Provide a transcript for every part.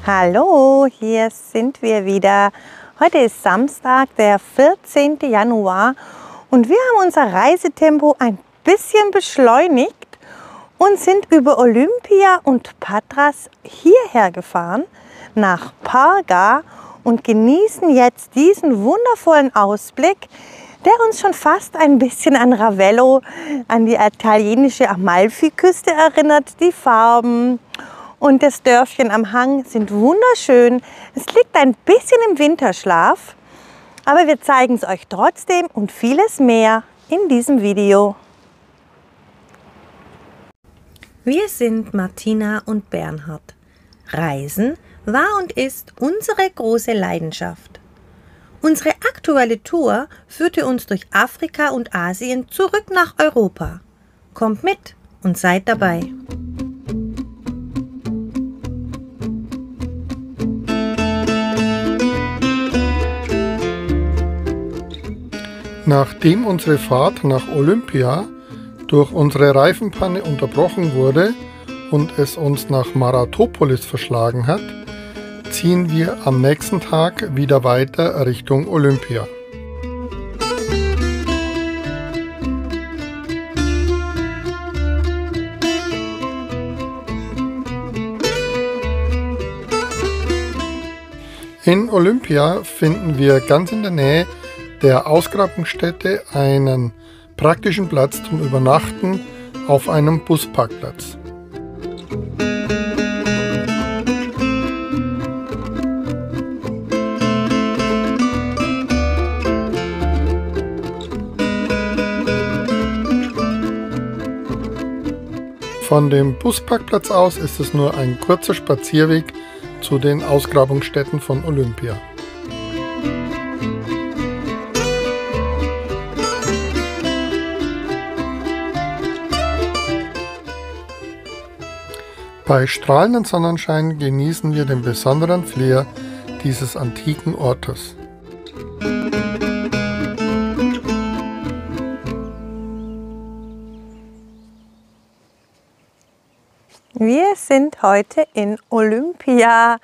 Hallo, hier sind wir wieder. Heute ist Samstag, der 14. Januar und wir haben unser Reisetempo ein bisschen beschleunigt und sind über Olympia und Patras hierher gefahren, nach Parga, und genießen jetzt diesen wundervollen Ausblick, der uns schon fast ein bisschen an Ravello, an die italienische Amalfiküste erinnert. Die Farben und das Dörfchen am Hang sind wunderschön. Es liegt ein bisschen im Winterschlaf, aber wir zeigen es euch trotzdem und vieles mehr in diesem Video. Wir sind Martina und Bernhard. Reisen war und ist unsere große Leidenschaft. Unsere aktuelle Tour führte uns durch Afrika und Asien zurück nach Europa. Kommt mit und seid dabei. Nachdem unsere Fahrt nach Olympia durch unsere Reifenpanne unterbrochen wurde und es uns nach Maratopolis verschlagen hat, ziehen wir am nächsten Tag wieder weiter Richtung Olympia. In Olympia finden wir ganz in der Nähe der Ausgrabungsstätte einen praktischen Platz zum Übernachten auf einem Busparkplatz. Von dem Busparkplatz aus ist es nur ein kurzer Spazierweg zu den Ausgrabungsstätten von Olympia. Bei strahlendem Sonnenschein genießen wir den besonderen Flair dieses antiken Ortes. Wir sind heute in Olympia.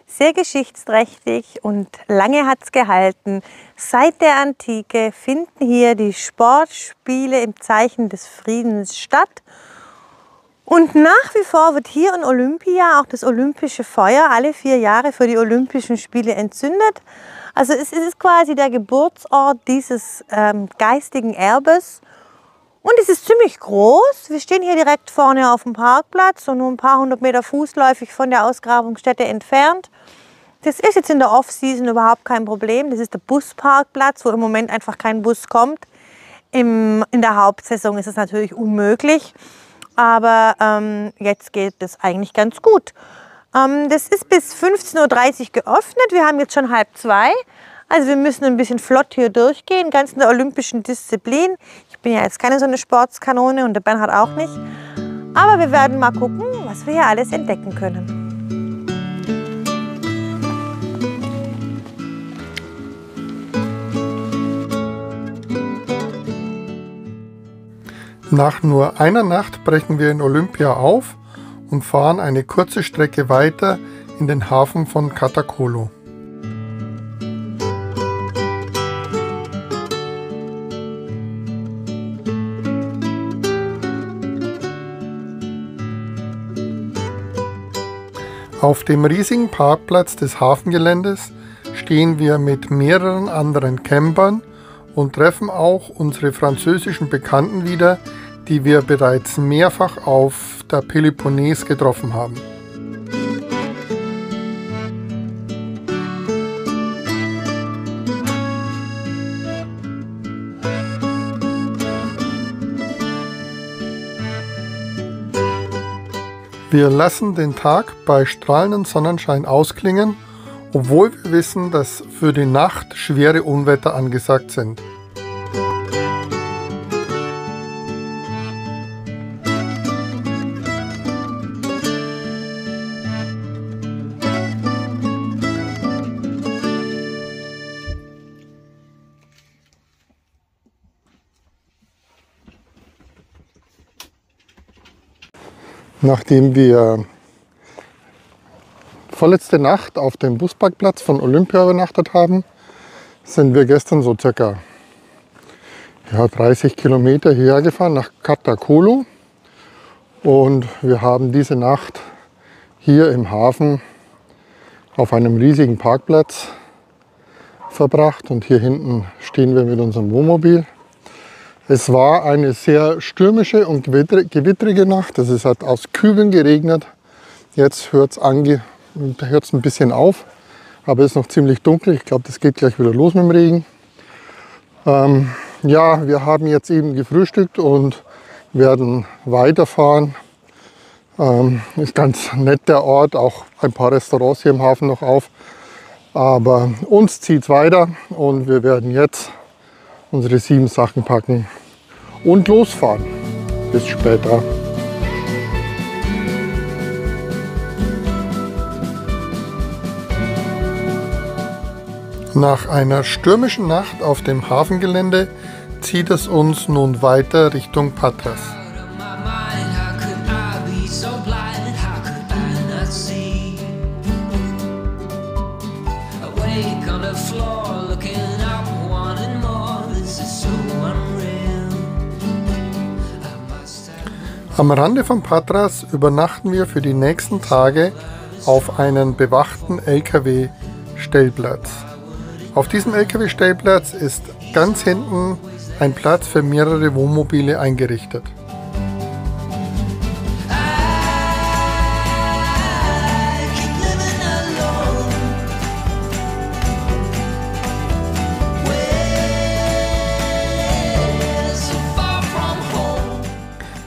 Sehr geschichtsträchtig und lange hat es gehalten. Seit der Antike finden hier die Sportspiele im Zeichen des Friedens statt. Und nach wie vor wird hier in Olympia auch das olympische Feuer alle 4 Jahre für die Olympischen Spiele entzündet. Also es ist quasi der Geburtsort dieses geistigen Erbes. Und es ist ziemlich groß. Wir stehen hier direkt vorne auf dem Parkplatz und nur ein paar 100 Meter fußläufig von der Ausgrabungsstätte entfernt. Das ist jetzt in der Off-Season überhaupt kein Problem. Das ist der Busparkplatz, wo im Moment einfach kein Bus kommt. In der Hauptsaison ist es natürlich unmöglich. Aber jetzt geht es eigentlich ganz gut. Das ist bis 15:30 Uhr geöffnet. Wir haben jetzt schon 1:30. Also wir müssen ein bisschen flott hier durchgehen, ganz in der olympischen Disziplin. Ich bin ja jetzt keine so eine Sportskanone und der Bernhard auch nicht. Aber wir werden mal gucken, was wir hier alles entdecken können. Nach nur einer Nacht brechen wir in Olympia auf und fahren eine kurze Strecke weiter in den Hafen von Katakolo. Auf dem riesigen Parkplatz des Hafengeländes stehen wir mit mehreren anderen Campern und treffen auch unsere französischen Bekannten wieder, die wir bereits mehrfach auf der Peloponnes getroffen haben. Wir lassen den Tag bei strahlendem Sonnenschein ausklingen, obwohl wir wissen, dass für die Nacht schwere Unwetter angesagt sind. Nachdem wir vorletzte Nacht auf dem Busparkplatz von Olympia übernachtet haben, sind wir gestern so circa 30 Kilometer hierher gefahren nach Katakolo. Und wir haben diese Nacht hier im Hafen auf einem riesigen Parkplatz verbracht. Und hier hinten stehen wir mit unserem Wohnmobil. Es war eine sehr stürmische und gewittrige Nacht. Es hat aus Kübeln geregnet. Jetzt hört es ein bisschen auf, aber es ist noch ziemlich dunkel. Ich glaube, das geht gleich wieder los mit dem Regen. Ja, wir haben jetzt eben gefrühstückt und werden weiterfahren. Ist ganz nett der Ort, auch ein paar Restaurants hier im Hafen noch auf. Aber uns zieht es weiter und wir werden jetzt unsere 7 Sachen packen und losfahren. Bis später. Nach einer stürmischen Nacht auf dem Hafengelände zieht es uns nun weiter Richtung Patras. Am Rande von Patras übernachten wir für die nächsten Tage auf einen bewachten LKW-Stellplatz. Auf diesem LKW-Stellplatz ist ganz hinten ein Platz für mehrere Wohnmobile eingerichtet.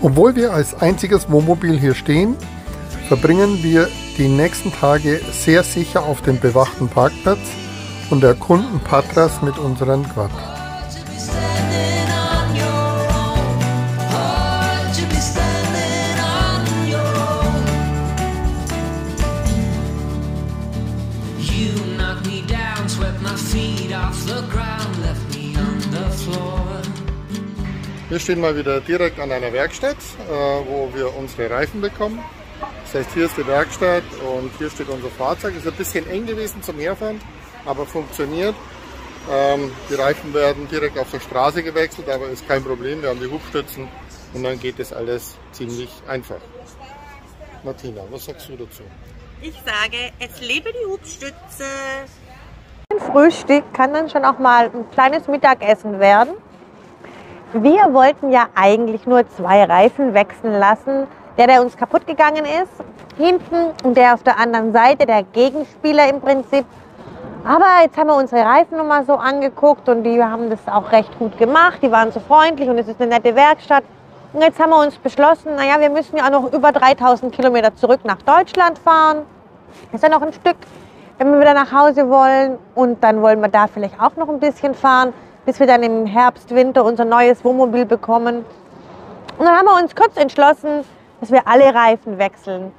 Obwohl wir als einziges Wohnmobil hier stehen, verbringen wir die nächsten Tage sehr sicher auf dem bewachten Parkplatz und erkunden Patras mit unseren Quad. Wir stehen mal wieder direkt an einer Werkstatt, wo wir unsere Reifen bekommen. Das heißt, hier ist die Werkstatt und hier steht unser Fahrzeug. Ist ein bisschen eng gewesen zum Herfahren, aber funktioniert. Die Reifen werden direkt auf der Straße gewechselt, aber ist kein Problem. Wir haben die Hubstützen und dann geht das alles ziemlich einfach. Martina, was sagst du dazu? Ich sage, es lebe die Hubstütze. Ein Frühstück kann dann schon auch mal ein kleines Mittagessen werden. Wir wollten ja eigentlich nur 2 Reifen wechseln lassen. Der uns kaputt gegangen ist, hinten, und der auf der anderen Seite, der Gegenspieler im Prinzip. Aber jetzt haben wir unsere Reifen nochmal so angeguckt und die haben das auch recht gut gemacht. Die waren so freundlich und es ist eine nette Werkstatt. Und jetzt haben wir uns beschlossen, naja, wir müssen ja auch noch über 3000 Kilometer zurück nach Deutschland fahren. Das ist ja noch ein Stück, wenn wir wieder nach Hause wollen. Und dann wollen wir da vielleicht auch noch ein bisschen fahren, bis wir dann im Herbst, Winter unser neues Wohnmobil bekommen. Und dann haben wir uns kurz entschlossen, dass wir alle Reifen wechseln.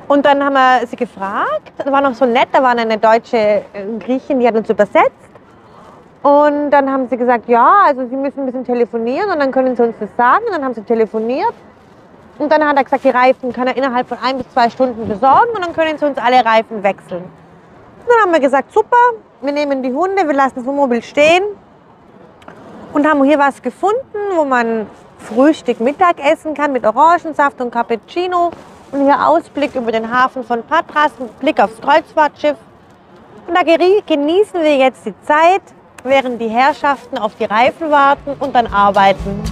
Und dann haben wir sie gefragt, das war noch so nett, da war eine deutsche Griechin, die hat uns übersetzt. Und dann haben sie gesagt, ja, also sie müssen ein bisschen telefonieren und dann können sie uns das sagen. Und dann haben sie telefoniert. Und dann hat er gesagt, die Reifen kann er innerhalb von 1 bis 2 Stunden besorgen und dann können sie uns alle Reifen wechseln. Und dann haben wir gesagt, super, wir nehmen die Hunde, wir lassen das Wohnmobil stehen. Und haben hier was gefunden, wo man Frühstück, Mittag essen kann mit Orangensaft und Cappuccino. Und hier Ausblick über den Hafen von Patras, Blick aufs Kreuzfahrtschiff. Und da genießen wir jetzt die Zeit, während die Herrschaften auf die Reifen warten und dann arbeiten.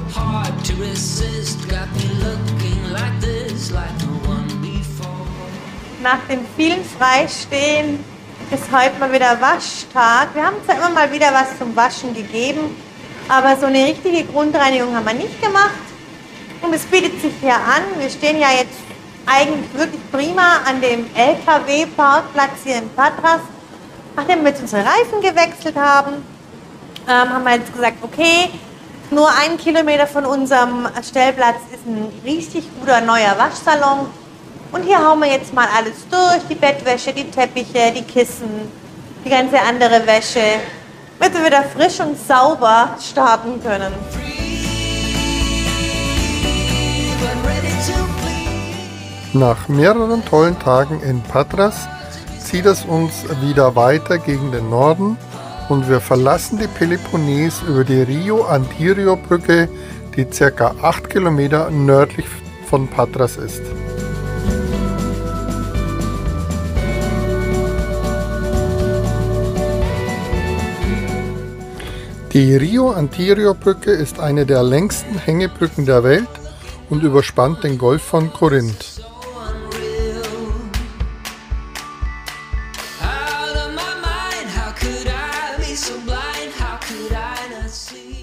Nach dem vielen Freistehen ist heute mal wieder Waschtag. Wir haben zwar immer mal wieder was zum Waschen gegeben, aber so eine richtige Grundreinigung haben wir nicht gemacht. Und es bietet sich hier an. Wir stehen ja jetzt eigentlich wirklich prima an dem LKW-Parkplatz hier in Patras. Nachdem wir jetzt unsere Reifen gewechselt haben, haben wir jetzt gesagt, okay, nur 1 Kilometer von unserem Stellplatz ist ein richtig guter neuer Waschsalon. Und hier hauen wir jetzt mal alles durch, die Bettwäsche, die Teppiche, die Kissen, die ganze andere Wäsche, damit wir wieder frisch und sauber starten können. Nach mehreren tollen Tagen in Patras zieht es uns wieder weiter gegen den Norden und wir verlassen die Peloponnes über die Rio-Antirio-Brücke, die ca. 8 Kilometer nördlich von Patras ist. Die Rio-Antirio-Brücke ist eine der längsten Hängebrücken der Welt und überspannt den Golf von Korinth.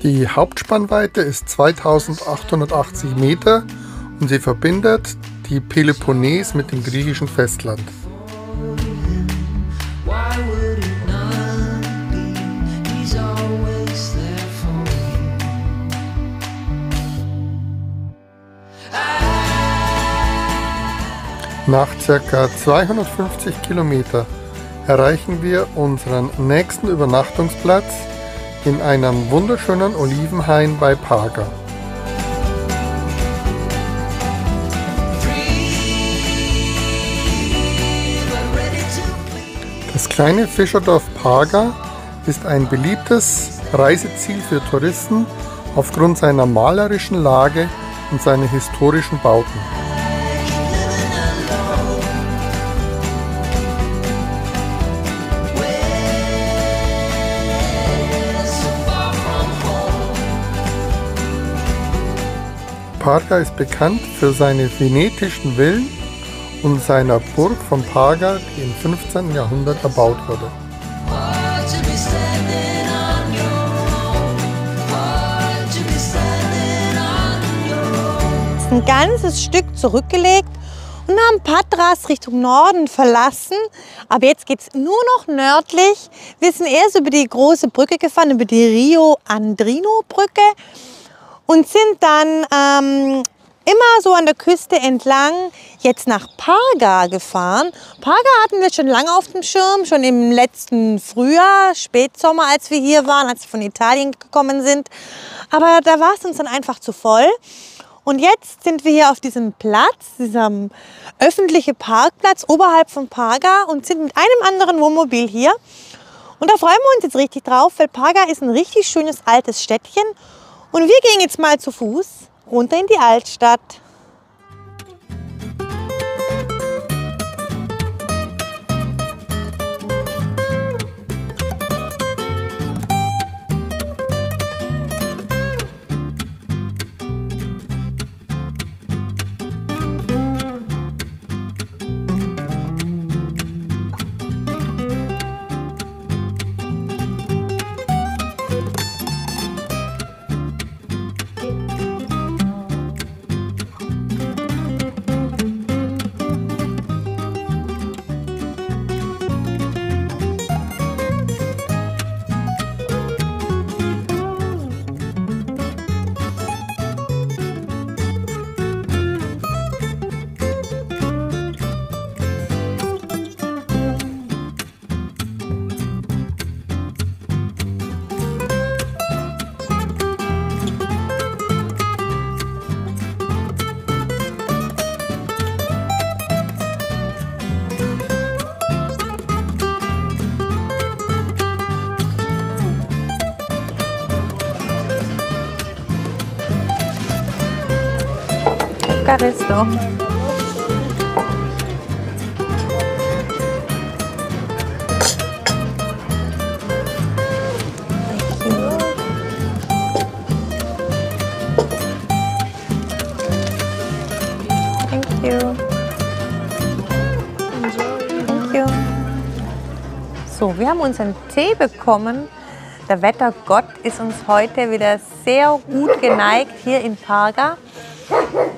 Die Hauptspannweite ist 2880 Meter und sie verbindet die Peloponnes mit dem griechischen Festland. Nach ca. 250 Kilometer erreichen wir unseren nächsten Übernachtungsplatz in einem wunderschönen Olivenhain bei Parga. Das kleine Fischerdorf Parga ist ein beliebtes Reiseziel für Touristen aufgrund seiner malerischen Lage und seiner historischen Bauten. Parga ist bekannt für seine venetischen Villen und seiner Burg von Parga, die im 15. Jahrhundert erbaut wurde. Ein ganzes Stück zurückgelegt und haben Patras Richtung Norden verlassen. Aber jetzt geht es nur noch nördlich. Wir sind erst über die große Brücke gefahren, über die Rio-Andrino-Brücke. Und sind dann immer so an der Küste entlang jetzt nach Parga gefahren. Parga hatten wir schon lange auf dem Schirm, schon im letzten Frühjahr, Spätsommer, als wir hier waren, als wir von Italien gekommen sind. Aber da war es uns dann einfach zu voll. Und jetzt sind wir hier auf diesem Platz, diesem öffentlichen Parkplatz oberhalb von Parga und sind mit einem anderen Wohnmobil hier. Und da freuen wir uns jetzt richtig drauf, weil Parga ist ein richtig schönes altes Städtchen. Und wir gehen jetzt mal zu Fuß runter in die Altstadt. Caristo. Thank you. Thank you. So, wir haben unseren Tee bekommen. Der Wettergott ist uns heute wieder sehr gut geneigt hier in Parga.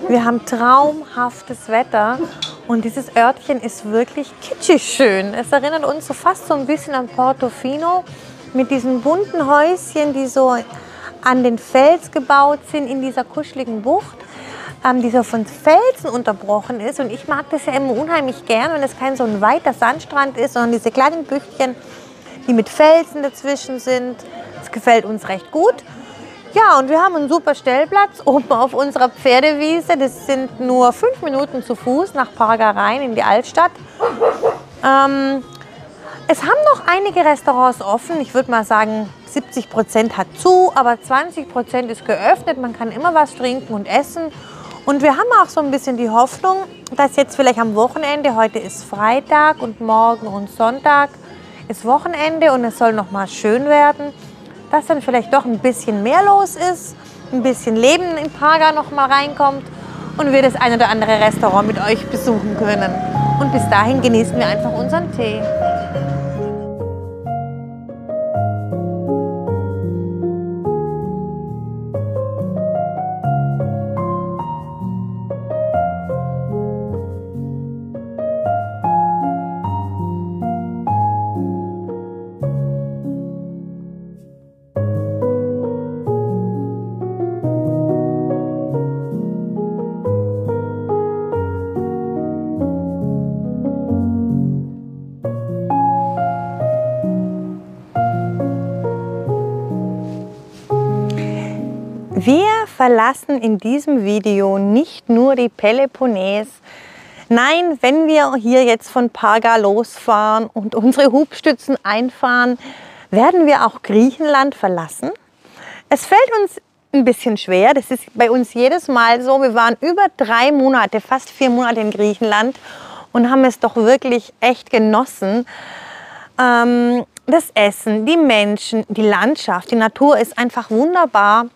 Wir haben traumhaftes Wetter und dieses Örtchen ist wirklich kitschig schön. Es erinnert uns so fast so ein bisschen an Portofino mit diesen bunten Häuschen, die so an den Fels gebaut sind in dieser kuscheligen Bucht, die so von Felsen unterbrochen ist. Und ich mag das ja immer unheimlich gern, wenn es kein so ein weiter Sandstrand ist, sondern diese kleinen Büchtchen, die mit Felsen dazwischen sind. Das gefällt uns recht gut. Ja, und wir haben einen super Stellplatz oben auf unserer Pferdewiese. Das sind nur 5 Minuten zu Fuß nach Parga rein in die Altstadt. Es haben noch einige Restaurants offen. Ich würde mal sagen, 70% hat zu, aber 20% ist geöffnet. Man kann immer was trinken und essen. Und wir haben auch so ein bisschen die Hoffnung, dass jetzt vielleicht am Wochenende, heute ist Freitag und morgen und Sonntag ist Wochenende und es soll noch mal schön werden, dass dann vielleicht doch ein bisschen mehr los ist, ein bisschen Leben in Parga noch mal reinkommt und wir das ein oder andere Restaurant mit euch besuchen können. Und bis dahin genießen wir einfach unseren Tee. Wir verlassen in diesem Video nicht nur die Peloponnes. Nein, wenn wir hier jetzt von Parga losfahren und unsere Hubstützen einfahren, werden wir auch Griechenland verlassen. Es fällt uns ein bisschen schwer, das ist bei uns jedes Mal so. Wir waren über 3 Monate, fast 4 Monate in Griechenland und haben es doch wirklich echt genossen. Das Essen, die Menschen, die Landschaft, die Natur ist einfach wunderbar.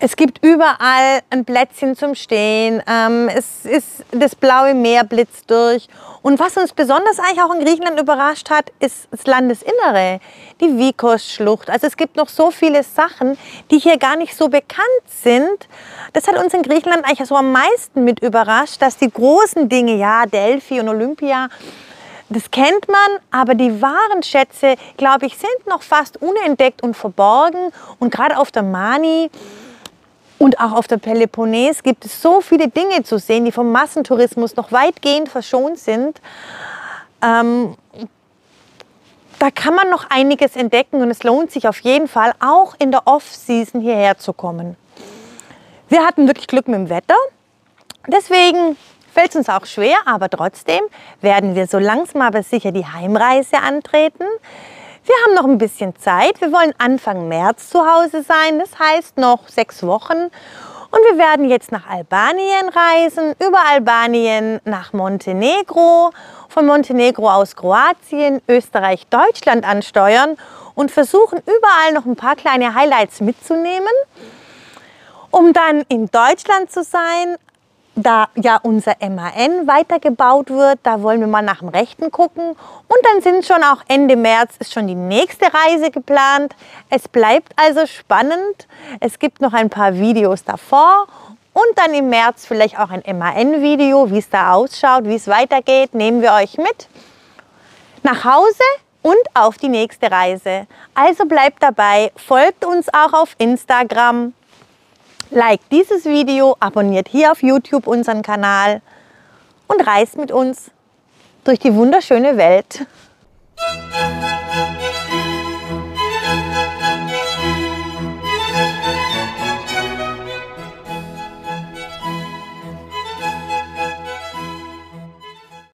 Es gibt überall ein Plätzchen zum Stehen, es ist das blaue Meer blitzt durch. Und was uns besonders eigentlich auch in Griechenland überrascht hat, ist das Landesinnere, die Vikos-Schlucht. Also es gibt noch so viele Sachen, die hier gar nicht so bekannt sind. Das hat uns in Griechenland eigentlich so am meisten mit überrascht, dass die großen Dinge, ja, Delphi und Olympia, das kennt man, aber die wahren Schätze, glaube ich, sind noch fast unentdeckt und verborgen. Und gerade auf der Mani und auch auf der Peloponnes gibt es so viele Dinge zu sehen, die vom Massentourismus noch weitgehend verschont sind. Da kann man noch einiges entdecken und es lohnt sich auf jeden Fall, auch in der Off-Season hierher zu kommen. Wir hatten wirklich Glück mit dem Wetter, deswegen fällt es uns auch schwer, aber trotzdem werden wir so langsam aber sicher die Heimreise antreten. Wir haben noch ein bisschen Zeit. Wir wollen Anfang März zu Hause sein, das heißt noch 6 Wochen. Und wir werden jetzt nach Albanien reisen, über Albanien nach Montenegro, von Montenegro aus Kroatien, Österreich, Deutschland ansteuern und versuchen überall noch ein paar kleine Highlights mitzunehmen, um dann in Deutschland zu sein. Da ja unser MAN weitergebaut wird, da wollen wir mal nach dem Rechten gucken. Und dann sind schon auch Ende März ist schon die nächste Reise geplant. Es bleibt also spannend. Es gibt noch ein paar Videos davor und dann im März vielleicht auch ein MAN-Video, wie es da ausschaut, wie es weitergeht. Nehmen wir euch mit nach Hause und auf die nächste Reise. Also bleibt dabei, folgt uns auch auf Instagram. Liked dieses Video, abonniert hier auf YouTube unseren Kanal und reist mit uns durch die wunderschöne Welt.